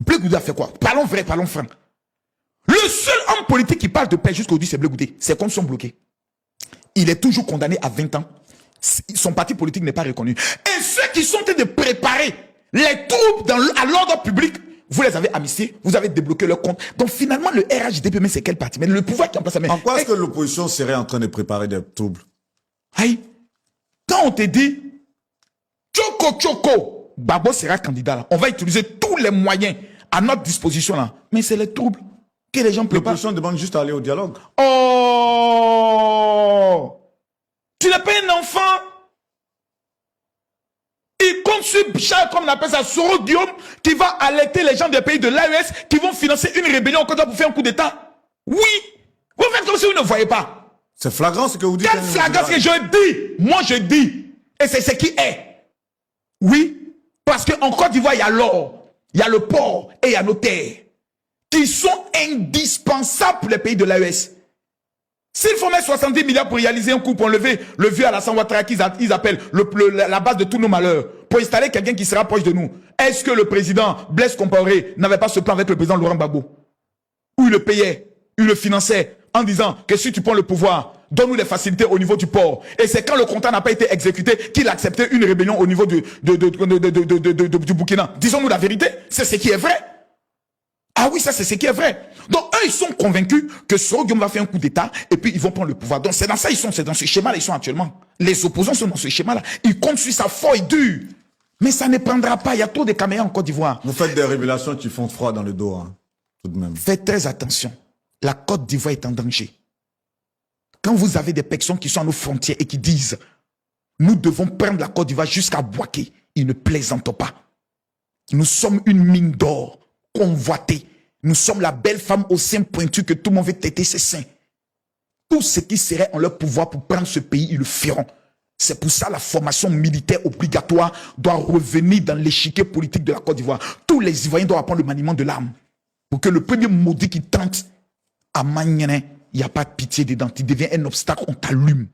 Blé Goudé a fait quoi? Parlons vrai, parlons franc. Le seul homme politique qui parle de paix jusqu'aujourd'hui, c'est Blé Goudé. Ses comptes sont bloqués. Il est toujours condamné à 20 ans. Son parti politique n'est pas reconnu. Et ceux qui sont en train de préparer les troupes à l'ordre public, vous les avez amnistiés, vous avez débloqué leur compte. Donc finalement, le RHDP, mais c'est quel parti? Mais le pouvoir qui en place. En quoi est-ce que l'opposition serait en train de préparer des troubles? Aïe, quand on te dit Tchoko, Babo sera candidat là, on va utiliser tous les moyens à notre disposition là. Mais c'est les troubles que les gens préparent. L'opposition demande juste à aller au dialogue. Oh! Tu n'es pas un enfant. Il compte sur Bichard, comme on appelle ça, Soro Guillaume, qui va alerter les gens des pays de l'AES qui vont financer une rébellion au Côte d'Ivoire pour faire un coup d'État. Oui! Vous faites comme si vous ne voyez pas. C'est flagrant ce que vous dites. Quel flagrant ce que je dis? Moi je dis. Et c'est ce qui est. Oui. Parce qu'en Côte d'Ivoire, il y a l'or, il y a le port et il y a nos terres qui sont indispensables pour les pays de l'AES. S'il faut mettre 70 milliards pour réaliser un coup, pour enlever le vieux Alassane Ouattara qu'ils appellent la base de tous nos malheurs, pour installer quelqu'un qui sera proche de nous, est-ce que le président Blaise Compaoré n'avait pas ce plan avec le président Laurent Gbagbo? Où il le payait, il le finançait en disant que si tu prends le pouvoir, donne-nous des facilités au niveau du port. Et c'est quand le contrat n'a pas été exécuté qu'il acceptait une rébellion au niveau du Burkina. Disons-nous la vérité, c'est ce qui est vrai. Ah oui, ça c'est ce qui est vrai. Donc eux, ils sont convaincus que Soro Guillaume va faire un coup d'État et puis ils vont prendre le pouvoir. Donc c'est dans ça, c'est dans ce schéma-là, ils sont actuellement. Les opposants sont dans ce schéma-là. Ils comptent sur sa feuille dure. Mais ça ne prendra pas, il y a trop de caméras en Côte d'Ivoire. Vous faites des révélations qui font froid dans le dos, hein, tout de même. Faites très attention. La Côte d'Ivoire est en danger. Quand vous avez des personnes qui sont à nos frontières et qui disent « Nous devons prendre la Côte d'Ivoire jusqu'à Bouaké », ils ne plaisantent pas. Nous sommes une mine d'or convoitée. Nous sommes la belle femme au sein pointu que tout le monde veut têter ses seins. Tout ce qui serait en leur pouvoir pour prendre ce pays, ils le feront. C'est pour ça la formation militaire obligatoire doit revenir dans l'échiquier politique de la Côte d'Ivoire. Tous les Ivoiriens doivent apprendre le maniement de l'arme. Pour que le premier maudit qui tente à Magnéné, il n'y a pas de pitié dedans. Tu deviens un obstacle, on t'allume.